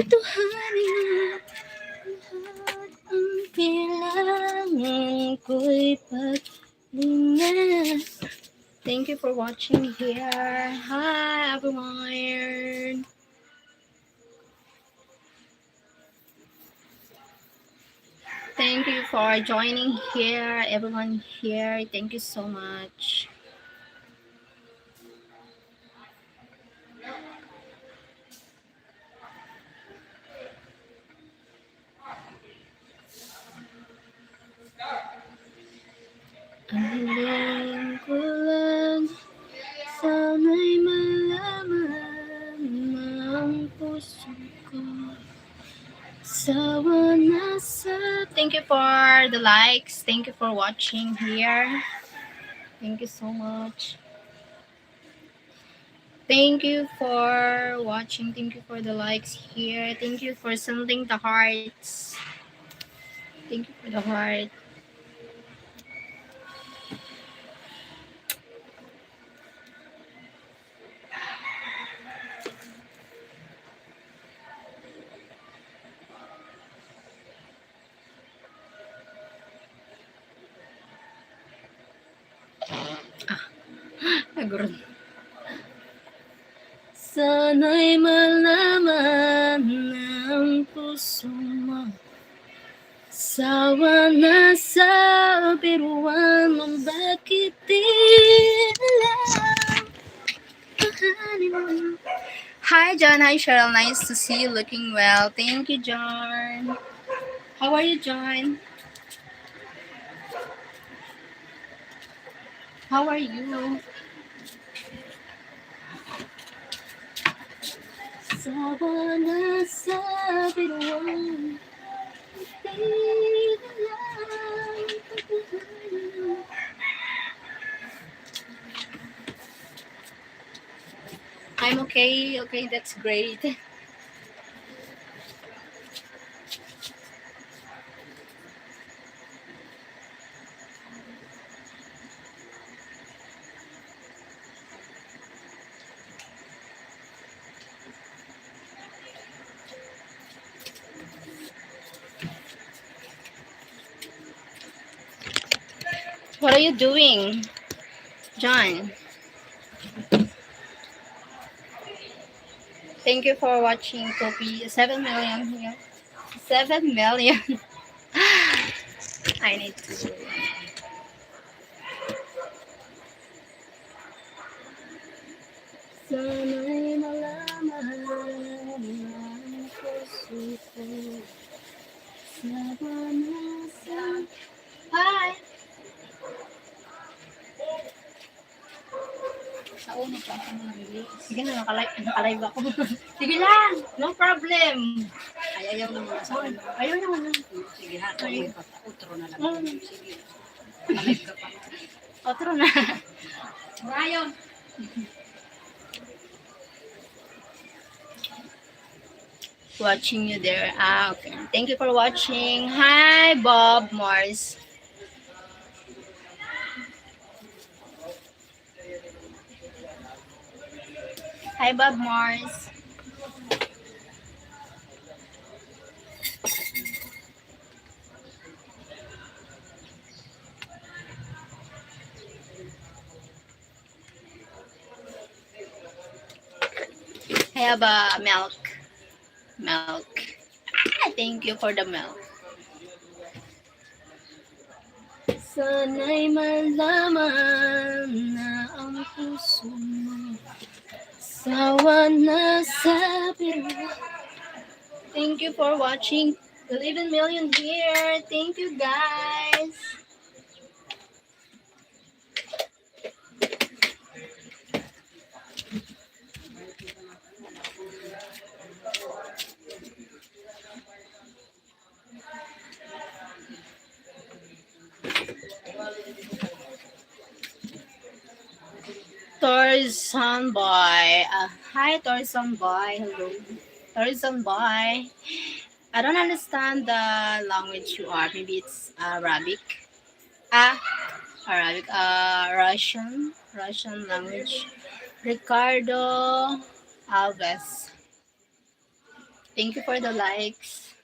Tutuhanin lahat ang kailangan ko'y paglingan. Thank you for watching here. Hi everyone. Thank you for joining here, everyone here. Thank you so much. Ang ko lang, sana'y malaman ng puso ko. Sawa na sa... Thank you for the likes. Thank you for watching here. Thank you so much. Thank you for watching. Thank you for the likes here. Thank you for sending the hearts. Thank you for the heart. Nagurun. Sana'y malaman ng puso mo. Sawa na sa biruan mo, bakit di alam? Hi John, hi Cheryl, nice to see you looking well. Thank you John. How are you John? How are you? Sawa na sa biruan. I'm okay. Okay, that's great. What are you doing, John? Thank you for watching, Kopi. 7 million here. 7 million. I need to. Sana'y malaman ang puso ko. Sawa na sa... Hi! Sa una pa ako nabili. Sige na, nakalive ako. Sige lang, no problem. Ay, ayaw naman sa ano. Ayaw naman. Sige ha, utro na lang. Sige. Alive ka pa. Otro na. Ayaw. Watching you there. Okay. Thank you for watching. Hi, Bob Morris. Hi, Bob Morris. I have a milk. Thank you for the milk. Sana'y malaman na ang puso mo. Sawa na sa biruan. Thank you for watching. 11 million here. Thank you guys. Tarzan Boy. Hi, Tarzan Boy. Hello. Tarzan Boy. I don't understand the language you are. Maybe it's Arabic. Arabic. Russian language. Ricardo Alves. Thank you for the likes.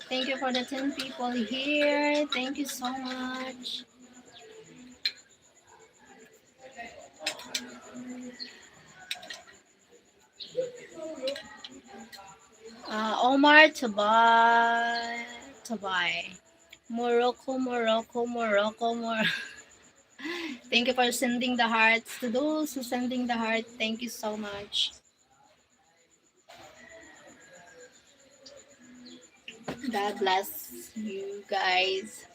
Thank you for the 10 people here. Thank you so much. Omar Tabay. Tabay. Morocco, Morocco, Morocco, Morocco. Thank you for sending the hearts. To those who sending the heart, thank you so much. God bless you guys.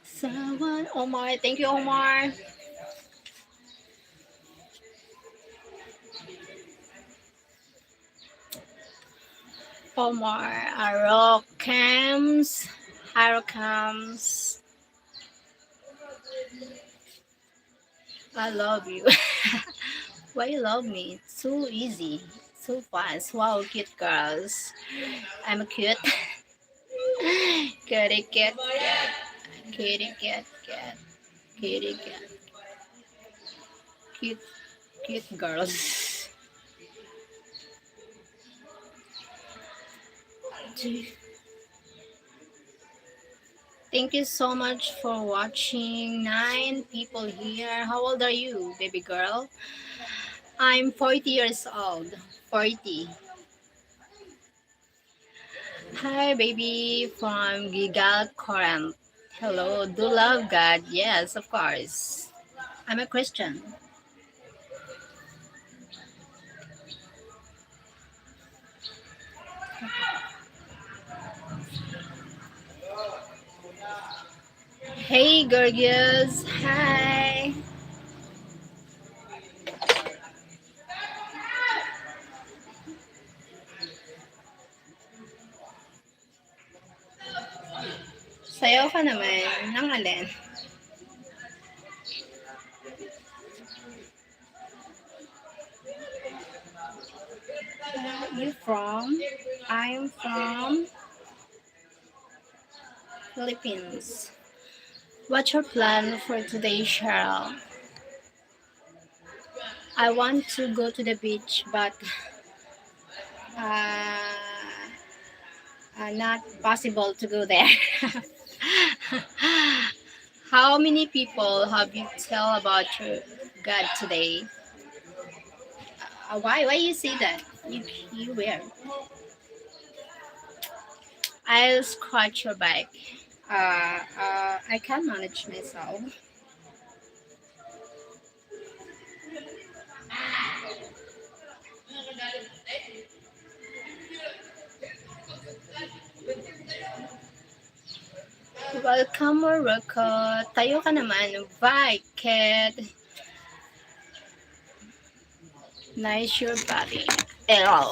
Someone, Omar. Thank you, Omar. Omar. Arokams. Arokams. I love you. Why you love me? It's so easy. So fast. Wow, cute girls. I'm a cute. Kitty cat cat. Kitty cat cat. Kitty cat. Cute cute girls. Thank you so much for watching. 9 people here. How old are you, baby girl? I'm 40 years old. 40. Hi, baby from Gigal Corinth. Hello, do love God? Yes, of course. I'm a Christian. Hey, Gorgeous. Hi. Sayaw ka naman. Nang alin? You from? I'm from Philippines. What's your plan for today, Cheryl? I want to go to the beach, but uh, not possible to go there. How many people have you tell about your God today? Why you say that? You wear. I'll scratch your back. I can manage myself. Welcome, Morocco. Tayo ka naman. Bye, kid. Nice your body. Ew.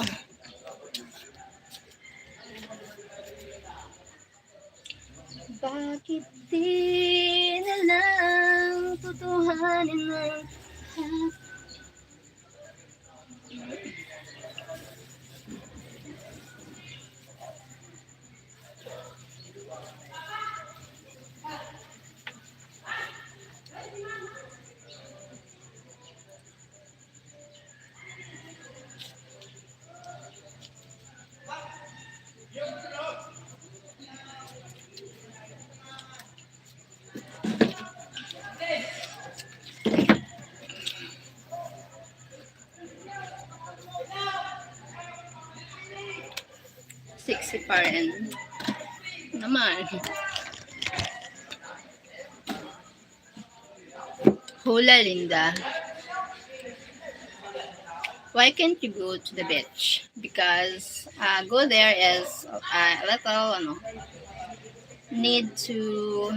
Bakit di na lang tutuhanin ng sexy pa rin. Naman. Hula, Linda. Why can't you go to the beach? Because go there is a little need to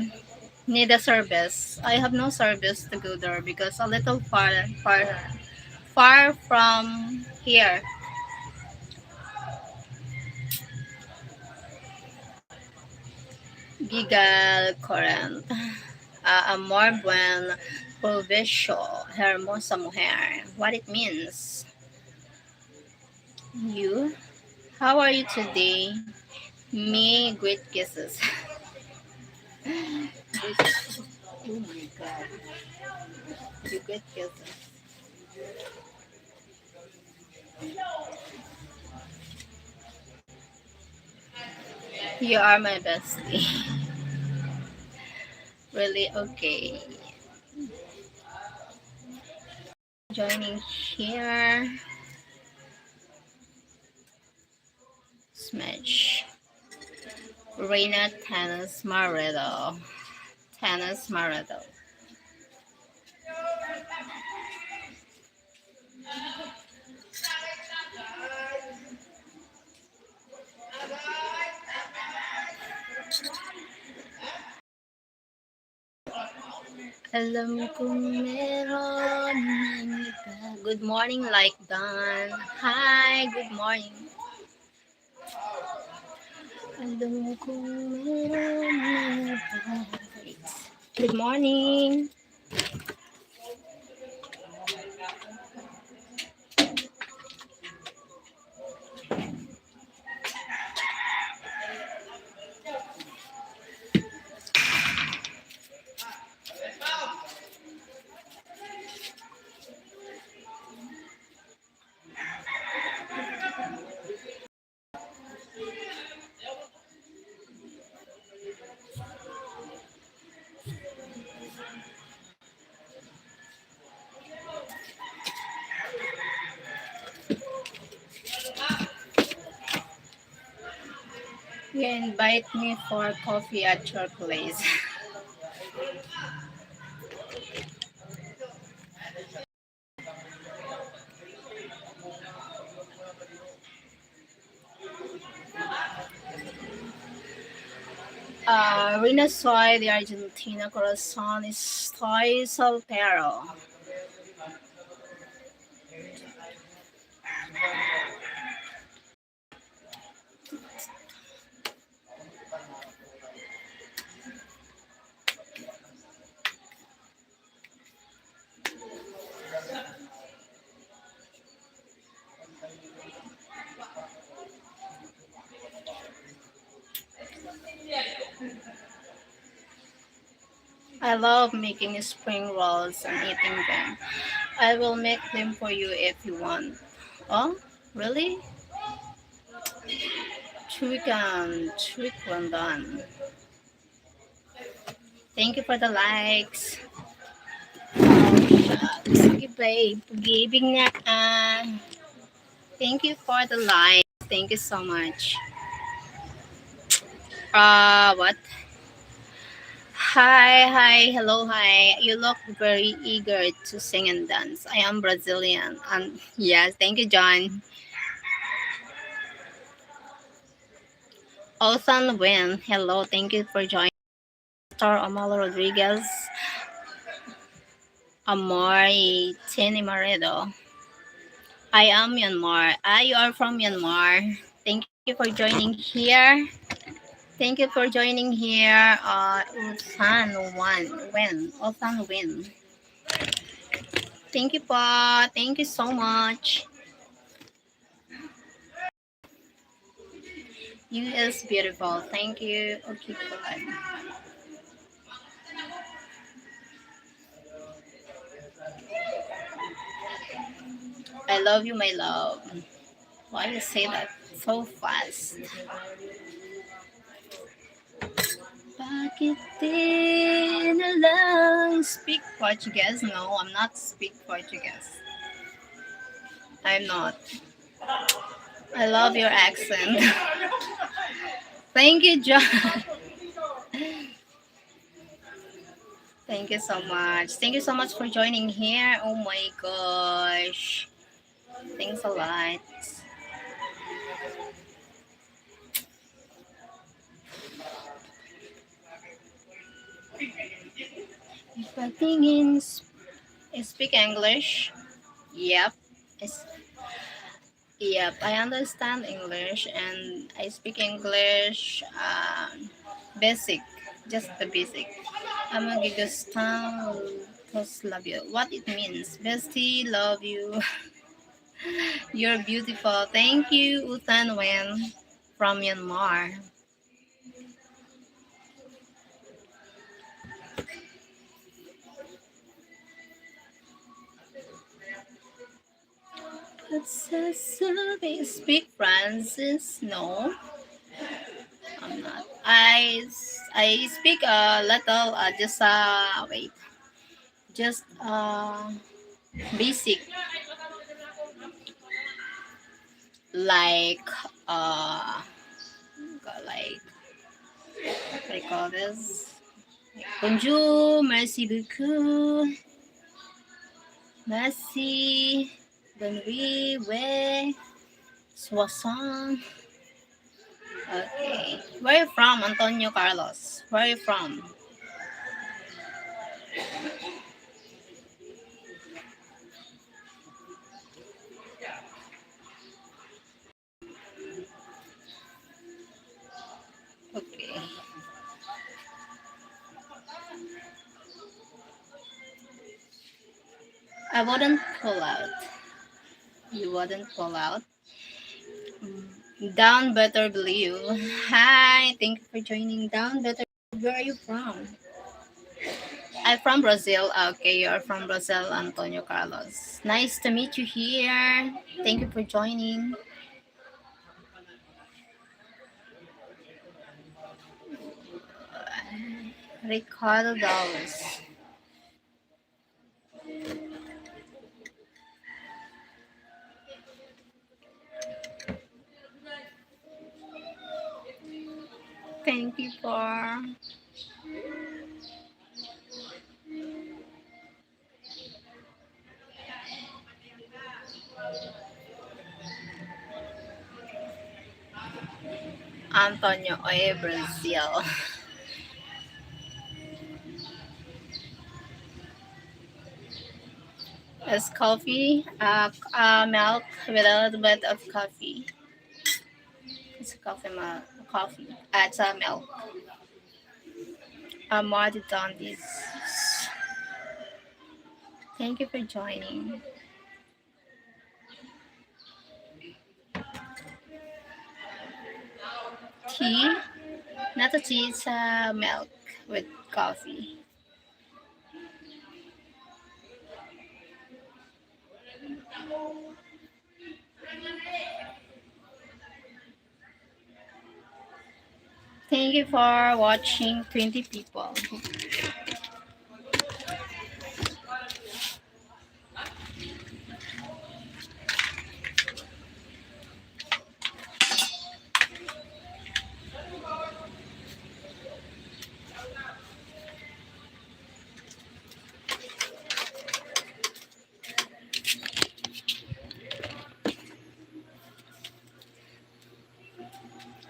need a service. I have no service to go there because a little far from here. Gigal Corinth. Amor buen provecho, hermosa mujer. What it means? You? How are you today? Me, great kisses. Oh my God. You great kisses. You are my bestie. Really? Okay. Joining here. Smash. Reina Tennis Maredo. Tennis Maredo. Alam kong meron ng iba. Good morning, like Don. Hi, good morning. Alam kong meron ng iba. Good morning. You invite me for coffee at your place. Rina soy de Argentina, corazón estoy soltero. I love making spring rolls and eating them. I will make them for you if you want. Oh, really? Trick one done. Thank you for the likes. Sige, babe. Giving na. Thank you for the likes. Thank you so much. What? Hi, hello, hi. You look very eager to sing and dance. I am Brazilian. Yes, thank you, John. Othan Win. Hello, thank you for joining. Star Amalo Rodriguez. Amor Tini Maredo. I am Myanmar. You are from Myanmar. Thank you for joining here. Thank you for joining here. Usan Win. Thank you po. Thank you so much. You is beautiful. Thank you. Okay, good. I love you, my love. Why you say that so fast? Bakit di na lang speak Portuguese? No, I'm not speak Portuguese. I'm not. I love your accent. Thank you, John. Thank you so much. Thank you so much for joining here. Oh my gosh. Thanks a lot. Patingin, speak English. Yep. Yep, I understand English and I speak English basic, just the basic. Amagigastang cause love you. What it means? Bestie, love you. You're beautiful. Thank you, Utan Wen from Myanmar. Speak Francis? No, I'm not. I speak a little. Just wait. Just basic, like uh like what do you call this? Bonjour, merci beaucoup, merci, bonne nuit, ouais, soixante. Okay. Where are you from, Antonio Carlos? Where are you from? Okay. I wouldn't pull out. You wouldn't pull out. Down better believe. Hi, thank you for joining. Down better. Where are you from? I'm from Brazil. Okay, you're from Brazil, Antonio Carlos. Nice to meet you here. Thank you for joining. Ricardo Dallas. Thank you for Antonio Oye, Brazil. It's coffee, milk with a little bit of coffee. It's coffee milk. Coffee. It's milk. I'm already done this. Thank you for joining. Tea? Not a tea, it's milk with coffee. Thank you for watching 20 people.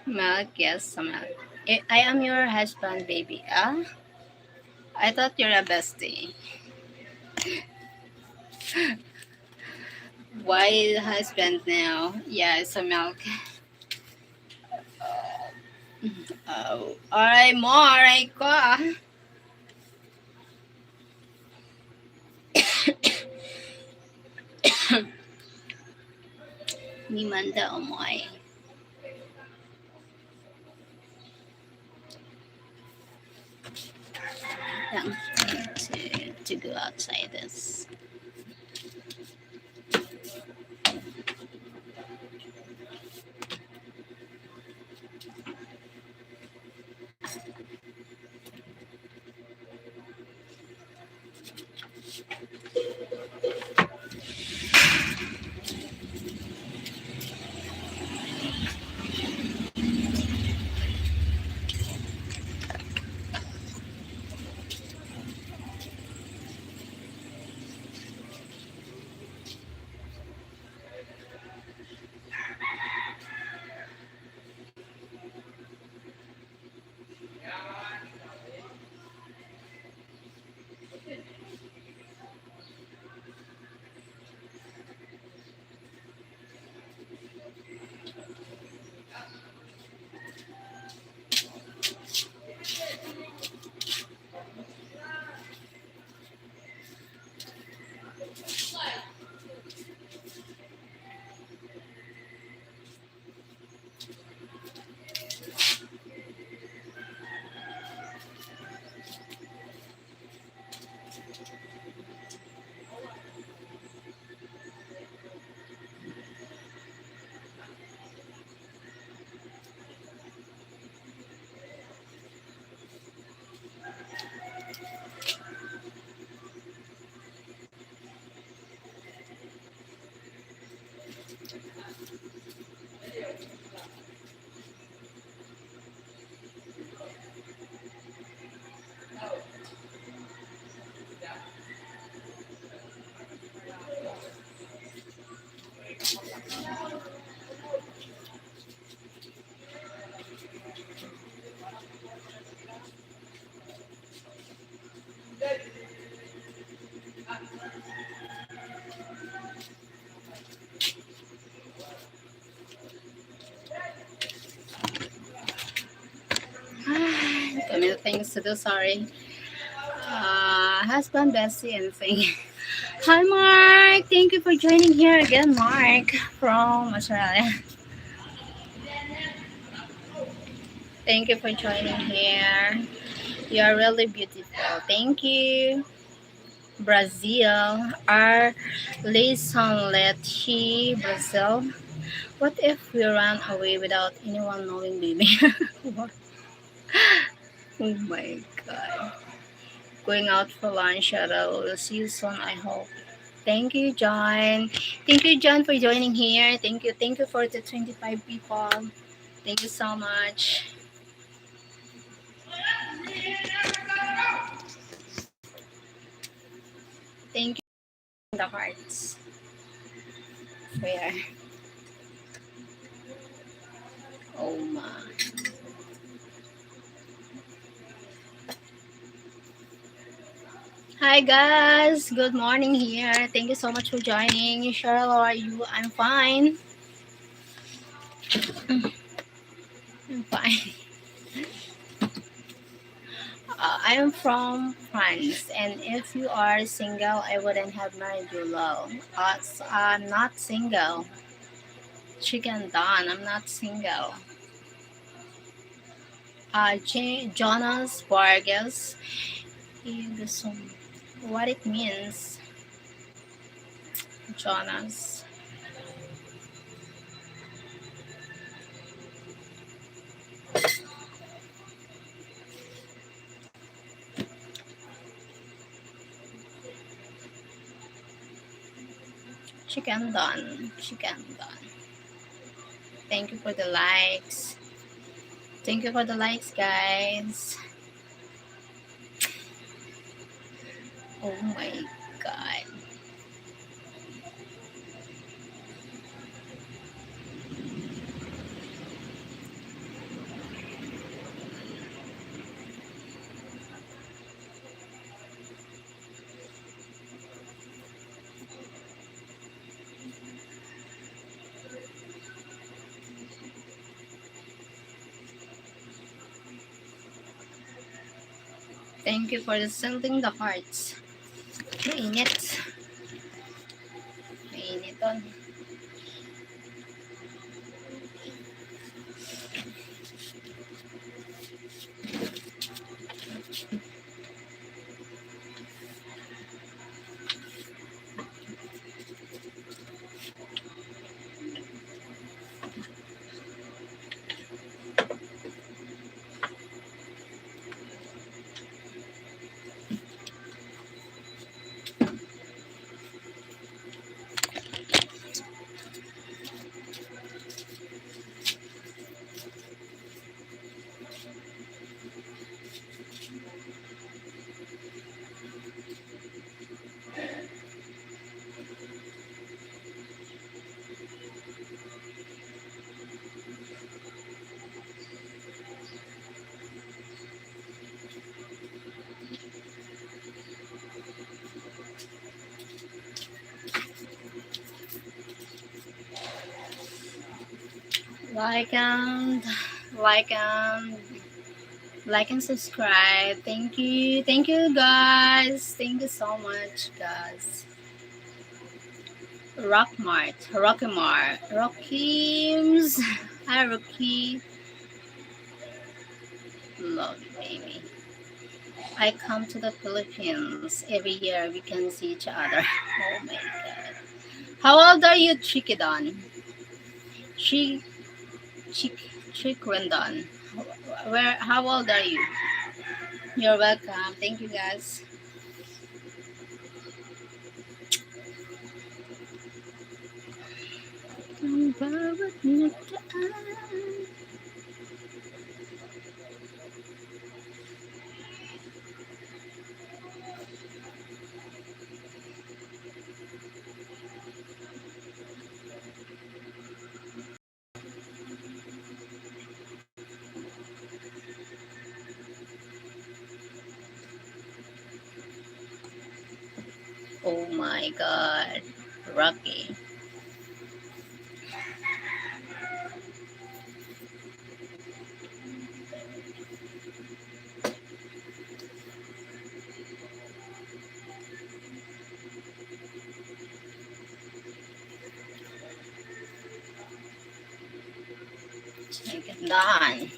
Milk, yes, milk. I am your husband, baby. I thought you're a bestie. Why husband now? Yeah, it's a milk. Oh, alright, more. Ay ko ah. Ni manda umoy. Lang to go outside this. things to do. Sorry. Husband, Bessie, and thing. Hi, Mark. Thank you for joining here again, Mark from Australia. Thank you for joining here. You are really beautiful. Thank you. Brazil. Our Leite, Brazil. What if we run away without anyone knowing, baby? What? Oh my god. Going out for lunch, Cheryl. We'll see you soon, I hope. Thank you, John. Thank you, John, for joining here. Thank you. Thank you for the 25 people. Thank you so much. Thank you for the hearts. Where? Oh my. Hi guys, good morning here. Thank you so much for joining. Cheryl, how are you? I'm fine. I'm fine. I am from France, and if you are single, I wouldn't have married you, love. I'm not single. Chicken Don, I'm not single. Jonas Vargas, what it means, Jonas. Chicken Don, Chicken Don. Thank you for the likes. Thank you for the likes, guys. Oh my god. Thank you for sending the hearts. Mainit. Mainit on. Like and like and like and subscribe. Thank you. Thank you guys. Thank you so much, guys. Rockmart, Rockymar, Rockims. Hi Rocky. Love you, baby. I come to the Philippines every year. We can see each other. Oh my god. How old are you, Chikidon? Chick Chick Chikwendon. Where? How old are you? You're welcome. Thank you, guys. Oh my god. Rocky. Make it done.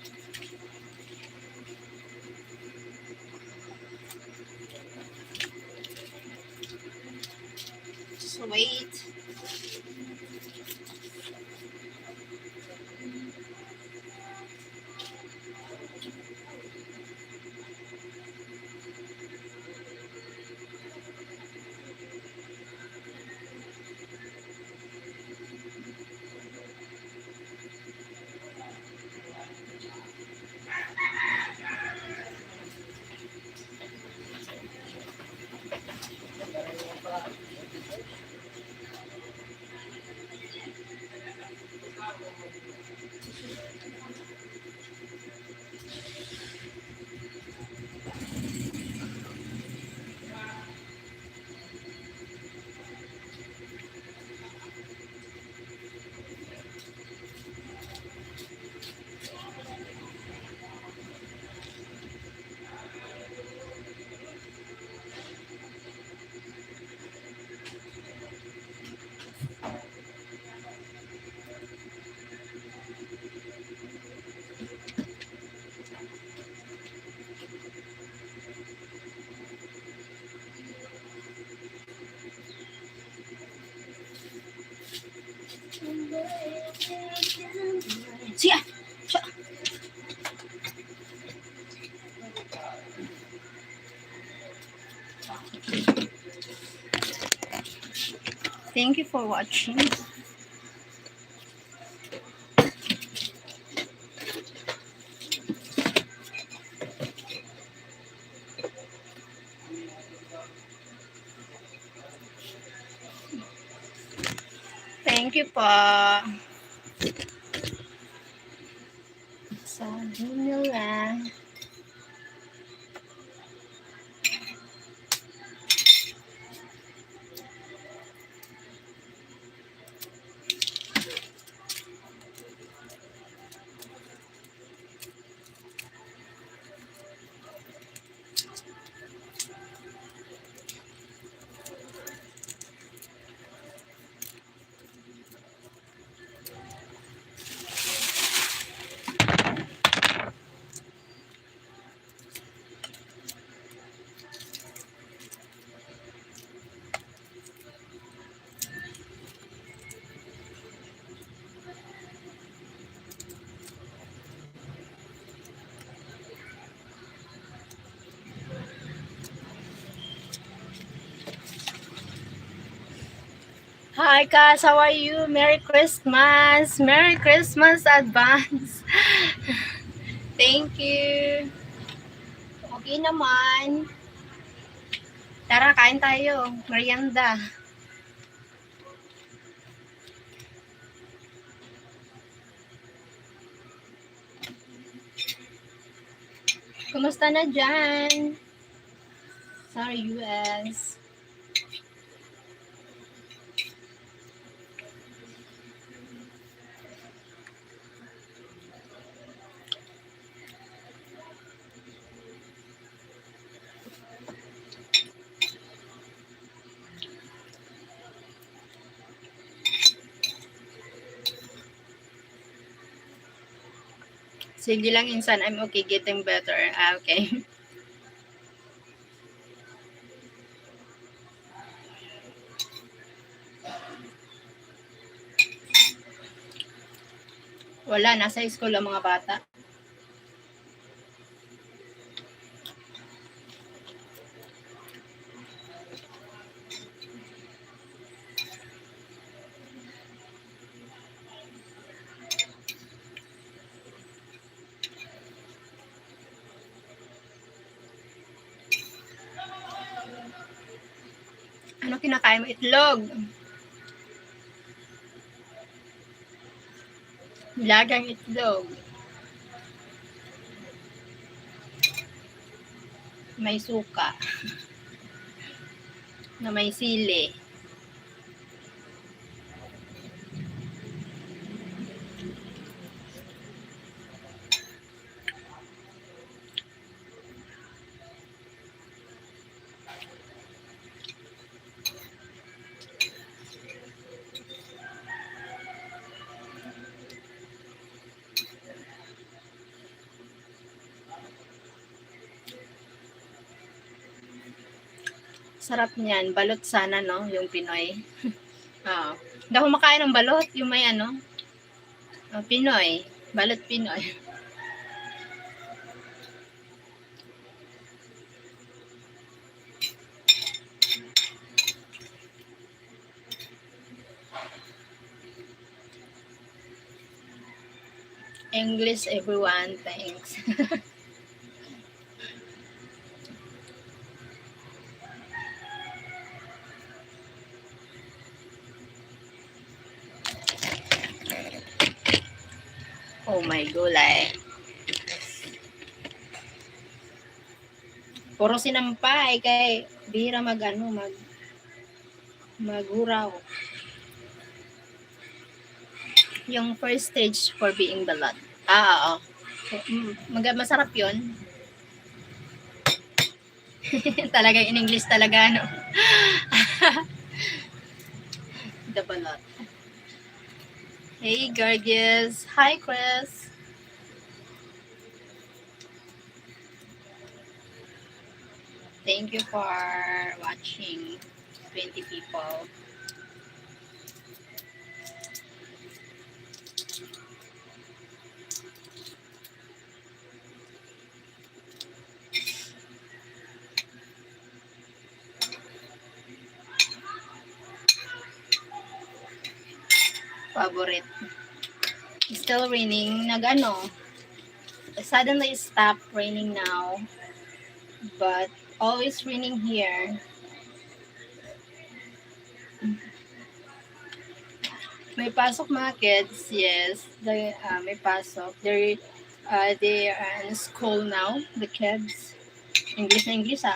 Just wait. Siya! Siya! Thank you for watching. Thank you po. Sabi nila. Hi, Kas. How are you? Merry Christmas. Merry Christmas advance. Thank you. Okay naman. Tara, kain tayo. Merienda. Kumusta na dyan? Sa US. Sige lang, insan. I'm okay. Getting better. Okay. Wala. Nasa school ang mga bata. Ano kinakain mo? Itlog. Lagang itlog. May suka. Na may sili. Sarap niyan. Balot sana, no? Yung Pinoy. Oo. Hindi ako makain ng balot. Yung may ano. Pinoy. Balot Pinoy. English, everyone. Thanks. Oh my gulay. Puro sinampay kay bihira maghuraw. Yung first stage for being balot. Oo. Masarap 'yon. Talagang in English talaga, no? The balot. Hey, gorgeous. Hi, Chris. Thank you for watching. 20 people. Favorite. Still raining. Suddenly stopped raining now. But always raining here. May pasok mga kids. Yes. May pasok. They are in school now. The kids. English na English, ah.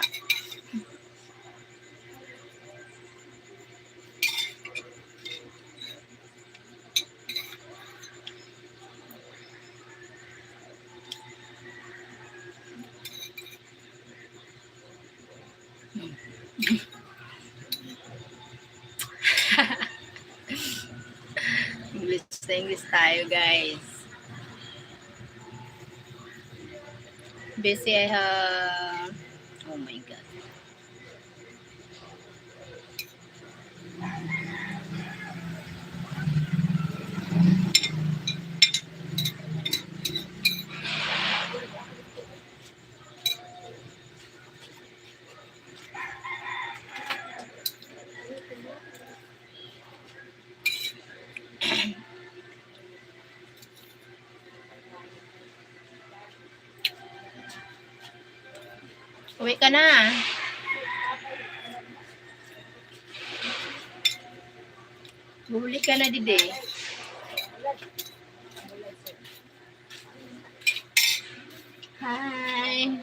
English na English tayo, guys. Busy I have... Oh my God. Uwi ka na. Bumuli ka na, Dide. Hi.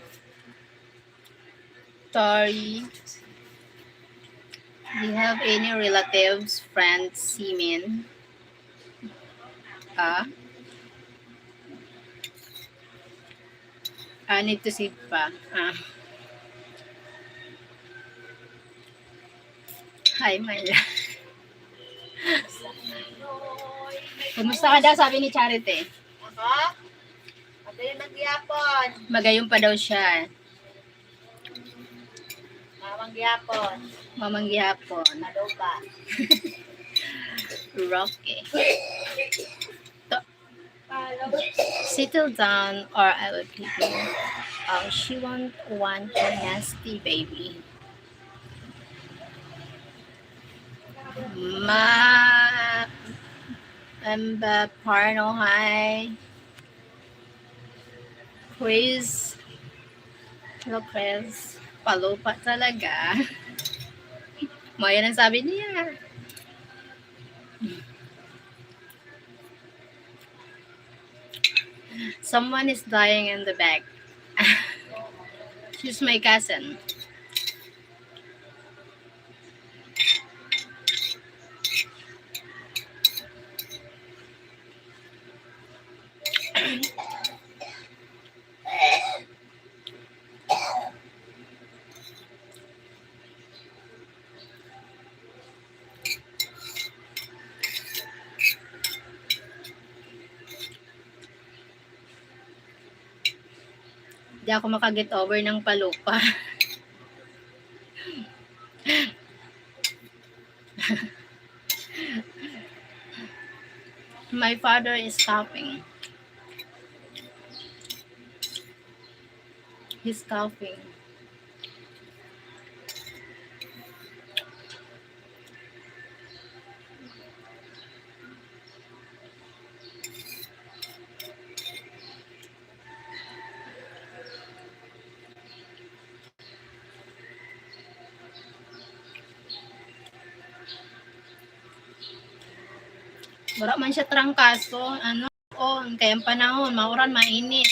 Tori. Do you have any relatives, friends, seamen? Need to save pa. Hi, Myla. Kumusta ka daw, sabi ni Charity? Ako? Magayon ng giyapon. Magayong pa daw siya. Mamang giyapon. Mamang gihapon. Madoba. Rocky. Settle down or I will beat you. Oh, she won't want a nasty baby. Parno, hi. Chris. Hello, Chris. Palupa talaga. Maya ang sabi niya. Someone is dying in the back. She's my cousin. Di ako makaget over ng palupa. My father is coughing. He's coughing. Wala man siya trangkaso. Ano? Kaya ang panahon, mauran, mainit.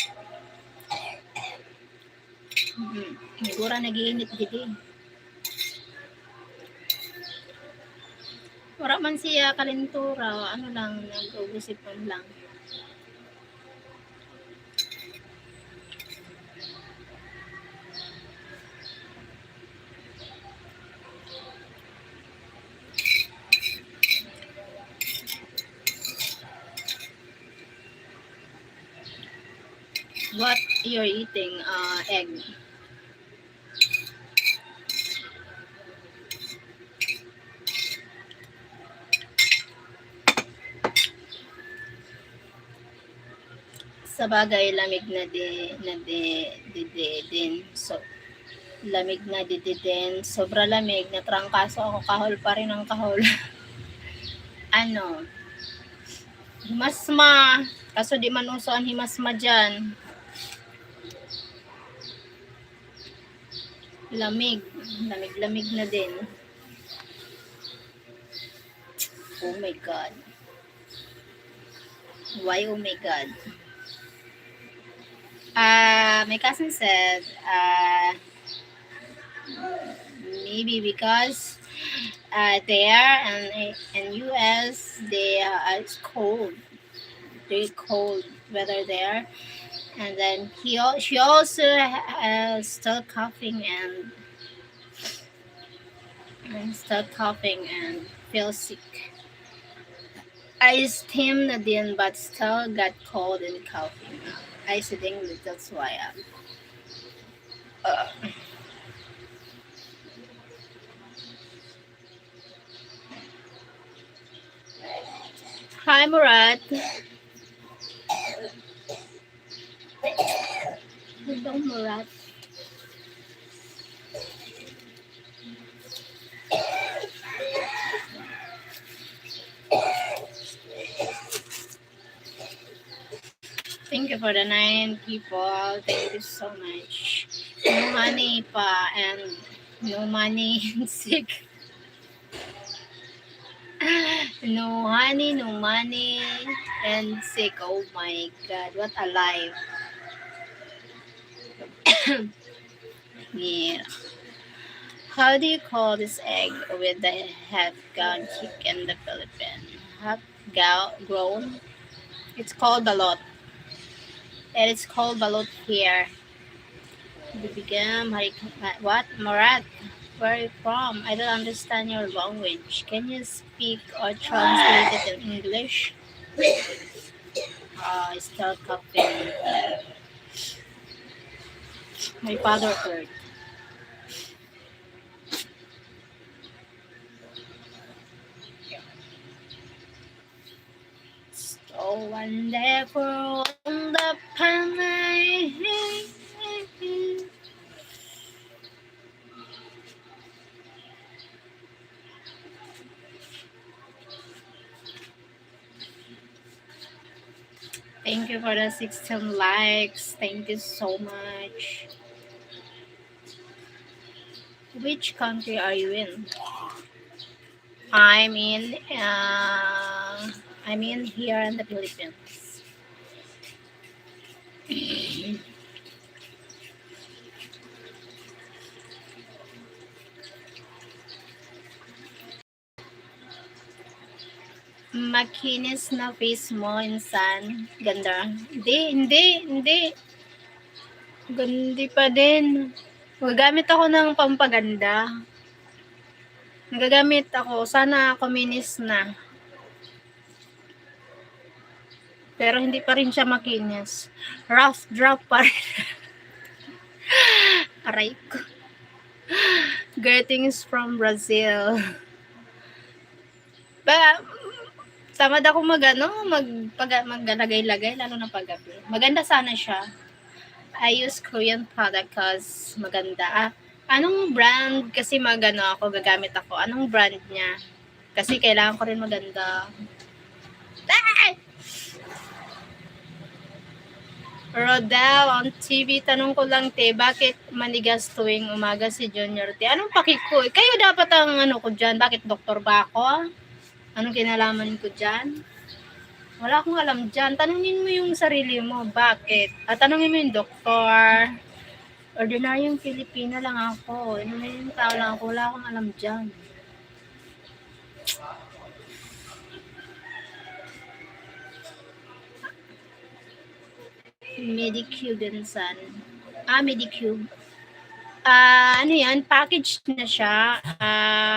Sigura nag-iinit gidi. Wala man siya kalintura. Ano lang, nag-ugusipan lang. What you're eating? Egg. Sa bagay, lamig na din. So, lamig na din. Sobra lamig. Natrangkaso ako. Kahol pa rin ang kahol. Ano? Himasma. Kaso di man uso ang himasma dyan. Lamig. Lamig na din. Oh my God. Why oh my God? My cousin said, maybe because there in US it's cold, very cold weather there, and then she also still coughing and feels sick. I steamed din but still got cold and coughing. I said English, that's why. Hi, Murat. Hello, Murat. Thank you for the 9 people. Thank you so much. No money pa and no money and sick. No honey, no money and sick. Oh my God, what a life. Yeah. How do you call this egg with the half-grown chicken in the Philippines? Half-grown? It's called balot. And it's called balot here. What? Murat? Where are you from? I don't understand your language. Can you speak or translate it in English? I still coughing. My father heard. So wonderful on the planet. Thank you for the 16 likes. Thank you so much. Which country are you in? I'm in here in the Philippines. Makinis na face mo, insan. Ganda. Hindi. Gandi pa din. Gagamit ako ng pampaganda. Nagagamit ako. Sana kuminis na. Pero hindi pa rin siya makinis. Rough draft pa rin. Aray ko. Greetings from Brazil. Ba, tamad ako maglalagay-lagay, lalo na paggabi. Maganda sana siya. I use Korean product cause maganda. Anong brand kasi gagamit ako. Anong brand niya? Kasi kailangan ko rin maganda. Ah! Rodel on TV, tanong ko lang te, bakit manigas tuwing umaga si Junior te? Anong pakiko? Kayo dapat ang ko dyan. Bakit doktor ba ako? Anong kinalaman ko dyan? Wala akong alam dyan. Tanungin mo yung sarili mo. Bakit? At tanungin mo yung doktor. Ordinaryong Pilipina lang ako. Yung tao lang ako. Wala akong alam dyan. Medicube din san. Medicube. Ano yan? Package na siya.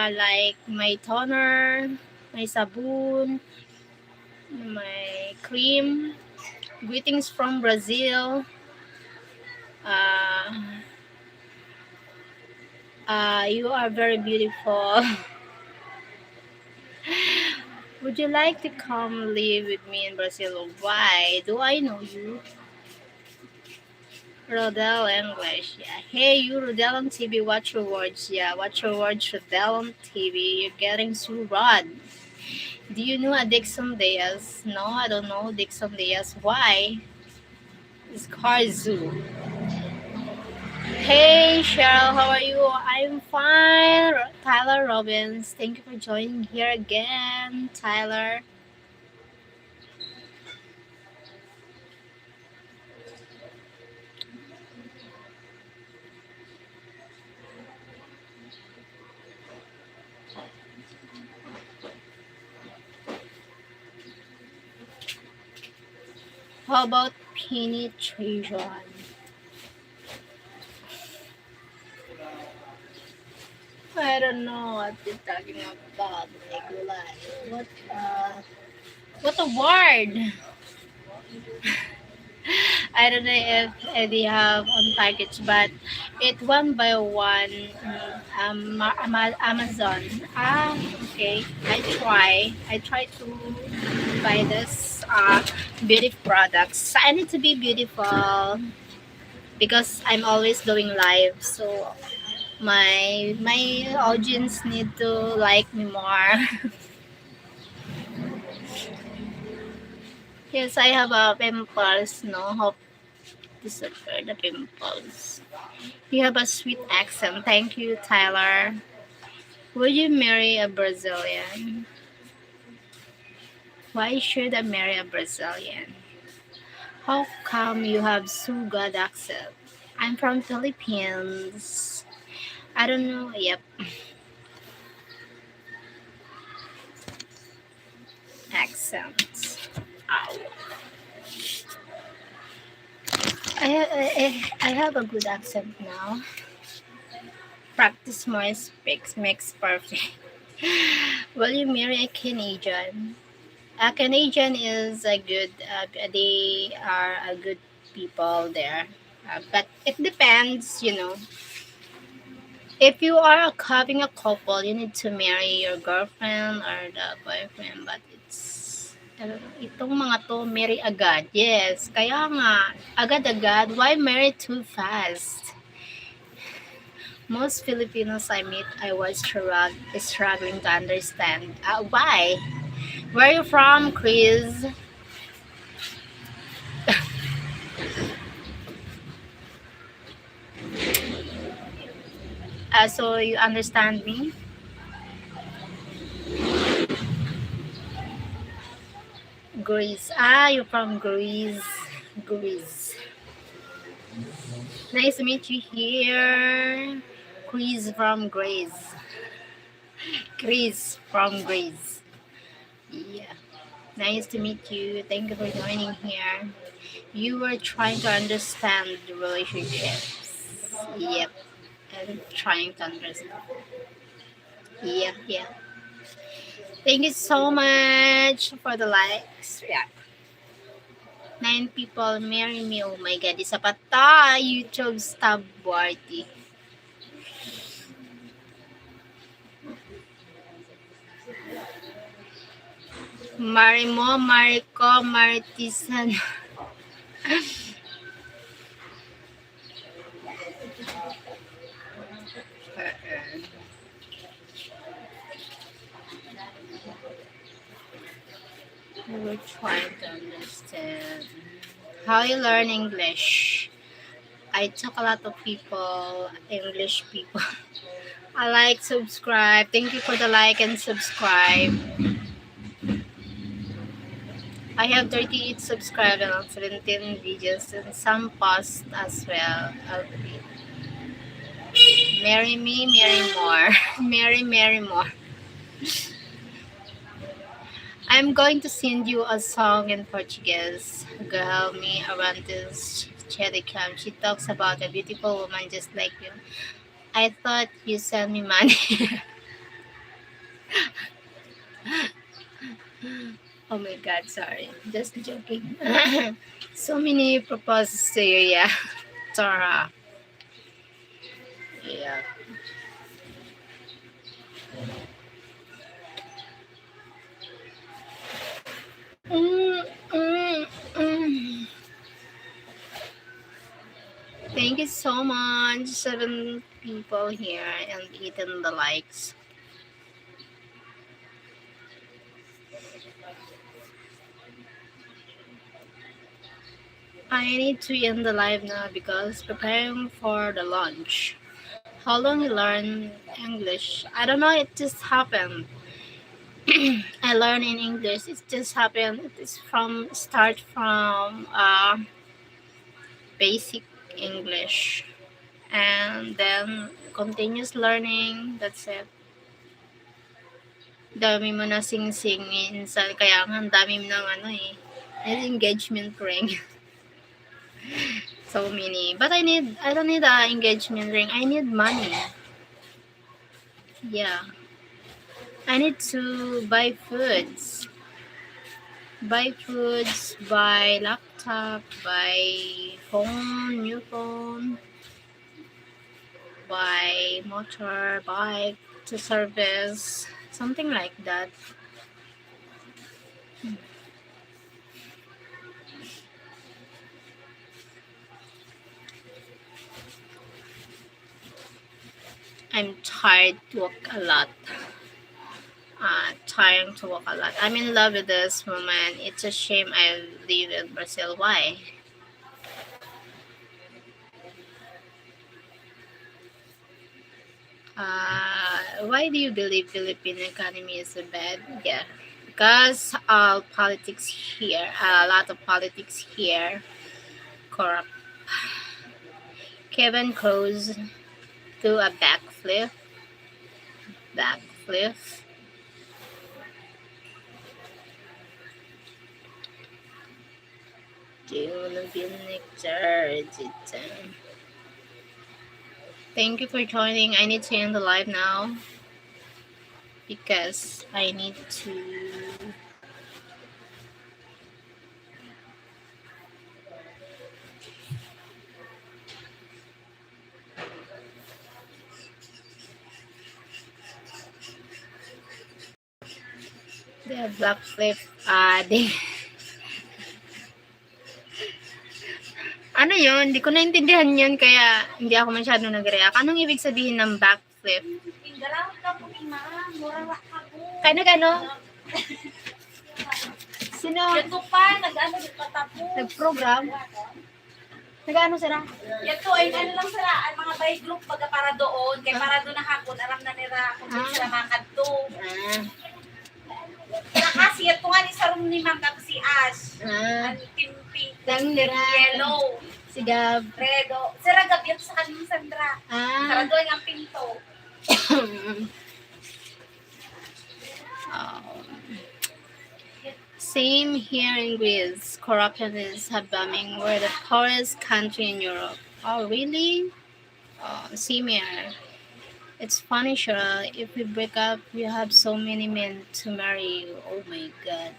Like, may toner, may sabon, may cream, greetings from Brazil. You are very beautiful. Would you like to come live with me in Brazil? Why? Do I know you? Rodel English. Yeah. Hey, you Rodel on TV. Watch your words. Yeah, watch your words. Rodel on TV. You're getting so rod. Do you know Dixon Diaz? No, I don't know Dixon Diaz. Why? It's Karzu. Hey Cheryl, how are you? I'm fine. Tyler Robbins, thank you for joining here again, Tyler. How about penetration? I don't know what you're talking about, Nikolai. What a word! I don't know if they have on package, but it one by one Amazon. Okay. I try to buy this beauty products. I need to be beautiful because I'm always doing live, so my audience need to like me more. Yes, I have pimples. No, hope disappear the pimples. You have a sweet accent. Thank you, Tyler. Would you marry a Brazilian? Why should I marry a Brazilian? How come you have so good accent? I'm from Philippines. I don't know. Yep. Accents. Ow. I have a good accent now. Practice more speaks makes perfect. Will you marry a Canadian? A Canadian is a good. They are a good people there, but it depends. If you are having a couple, you need to marry your girlfriend or the boyfriend. But itong mga to, marry agad. Yes, kaya nga, agad-agad. Why marry too fast? Most Filipinos I meet, I was struggling to understand. Why? Where are you from, Chris? So you understand me? Greece. You're from Greece. Greece. Nice to meet you here. Chris from Greece. Chris from Greece. Yeah. Nice to meet you. Thank you for joining here. You were trying to understand the relationships. Yep. And trying to understand. Yeah. Thank you so much for the likes. Yeah. 9 people marry me. Oh my God. Isa pa ta. YouTube stab party. Marimo, Mariko, Maritisan. We were trying to understand how you learn English. I took a lot of people, English people. I like, subscribe. Thank you for the like and subscribe. I have 38 subscribers and 17 videos and some posts as well. Okay. Marry me, marry more. Marry more. I'm going to send you a song in Portuguese. Girl, me Arantes Chedicam. She talks about a beautiful woman just like you. I thought you sent me money. Oh my god, sorry. Just joking. So many proposals to you, yeah. Tara. Yeah. Mm, mm, mm. Thank you so much. 7 people here and 8 in the likes. I need to end the live now because preparing for the lunch. How long you learn English? I don't know. It just happened. I learn in English. It just happened. It's from start from basic English and then continuous learning. That's it. Dami mo na sing-sing minsan. Kaya nga ang dami mo ng ano eh. Engagement ring. So many. But I don't need an engagement ring. I need money. Yeah. I need to buy foods. Buy foods, buy laptop, buy phone, new phone, buy motor, bike to service, something like that. I'm tired to walk a lot. Trying to walk a lot. I'm in love with this woman. It's a shame I live in Brazil. Why? Why do you believe Philippine economy is so bad? Yeah, because politics here, a lot of politics here, corrupt. Kevin Cruz do a backflip. Thank you for joining. I need to end the live now because I need to the backflip. Ano yun? Hindi ko naintindihan yun kaya hindi ako masyadong nag-react. Anong ibig sabihin ng backflip? Kaya nag-ano? Sino? Yato pa, nag-ano di patapo. Nag-program? Nag-ano sila? Yato ay ano lang sila, ang mga by group pagka para doon, kay para doon na hapon, aram na nila kung saan sila makadto. Kaya kasi yato nga ni sa room ni Ma'am Kap si Ash. Ang team pink, Lang nira. yellow, Si Gab. red. Sira Gab yato sa kanyang Sandra. Para doon ang pinto. Same here in Greece. Corruption is booming. We're the poorest country in Europe. Oh, really? Same here. It's funny, sure. If we break up, you have so many men to marry you. Oh my God.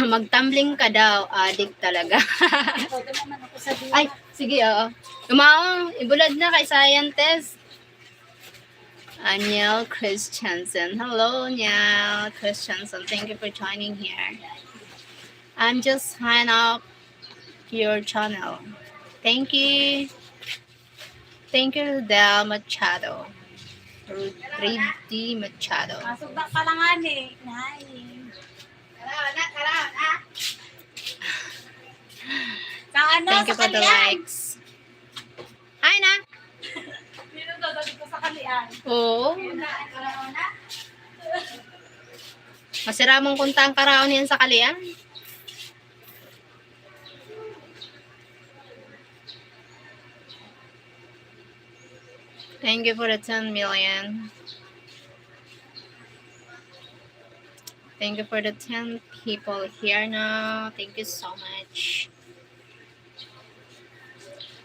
Magtumbling ka daw. Adik talaga. Ay, sige, oo. Umaong, ibulad na kay scientist. Niall Christensen. Hello, Niall Christensen. Thank you for joining here. I'm just sign up your channel. Thank you. Thank you, Del Machado. 3D Machado. Masog na kalangan eh. Nay. Sa ano, Thank you sa for the kalian. likes. Hi na. Dito daw, dito sa kalian. Oo. Masira mong kunta ang karaon yan sa kalian. Thank you for the 10 million. Thank you for the 10 people here now. Thank you so much.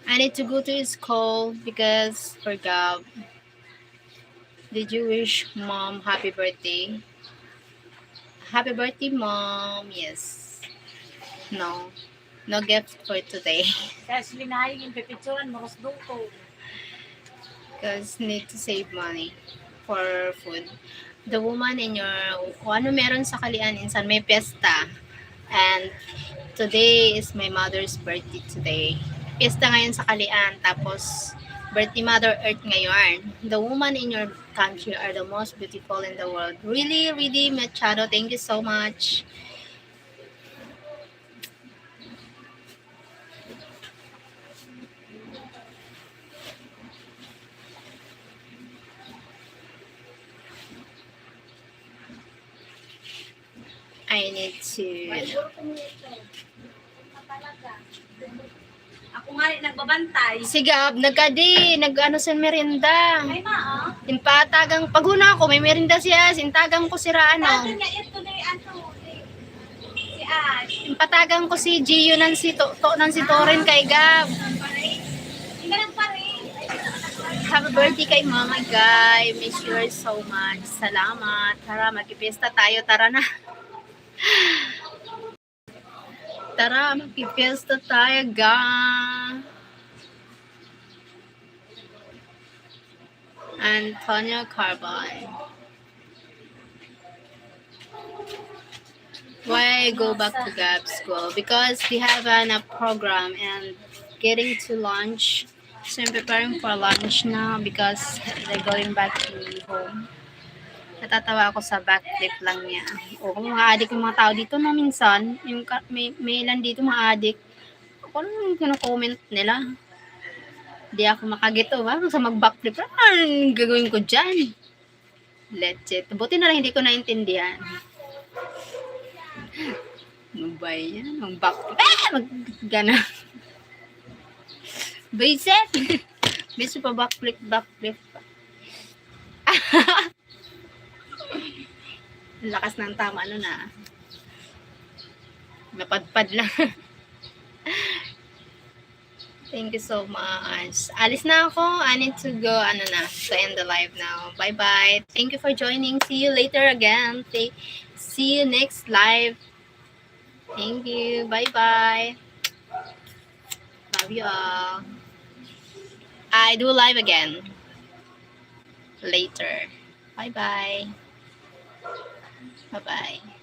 I need to go to school because for Gab. Did you wish mom happy birthday? Happy birthday, mom. Yes. No. No gift for today. Kaya silinayin yung pipicturan, moros duko. Because need to save money for food. The woman in your, kung ano meron sa Kalian, insan may pesta. And today is my mother's birthday today. Pesta ngayon sa Kalian. Tapos, birthday Mother Earth ngayon. The woman in your country are the most beautiful in the world. Really, really, Machado, thank you so much. I need to... Ako nga rin nagbabantay. Si Gab, nag-ano sa merienda. Ay ma, Inpatagang, paghuna ko, may merienda siya, sintagang ko si Ano Rano. niya ito na ano, si Ash. Inpatagang ko si Gio ng si Torin kay Gab. Hindi lang pa rin. Happy birthday kay Mama Guy. Miss you so much. Salamat. Tara, magpipesta tayo. Tara na. Tara, magpipesta tayo, ga. Antonio Carbon. Why go back to Gab school? Because they have a program and getting to lunch. So I'm preparing for lunch now because they're going back to home. Natatawa ako sa backflip lang niya. O kung mga adik yung mga tao dito no minsan, yung may ilan dito mga adik. Ako lang yung comment nila. Hindi ako makagito ba? Sa mag-backflip, anong gagawin ko dyan? Legit. Buti na lang hindi ko naintindihan. Ano ba yan? Mag-backflip. Mag-gana. Basic. Biso pa backflip. Lakas ng tama ano na. Napadpad lang. Thank you so much. Alis na ako. I need to go to end the live now. Bye-bye. Thank you for joining. See you later again. See you next live. Thank you. Bye-bye. Love you all. I do live again later. Bye-bye. Bye-bye.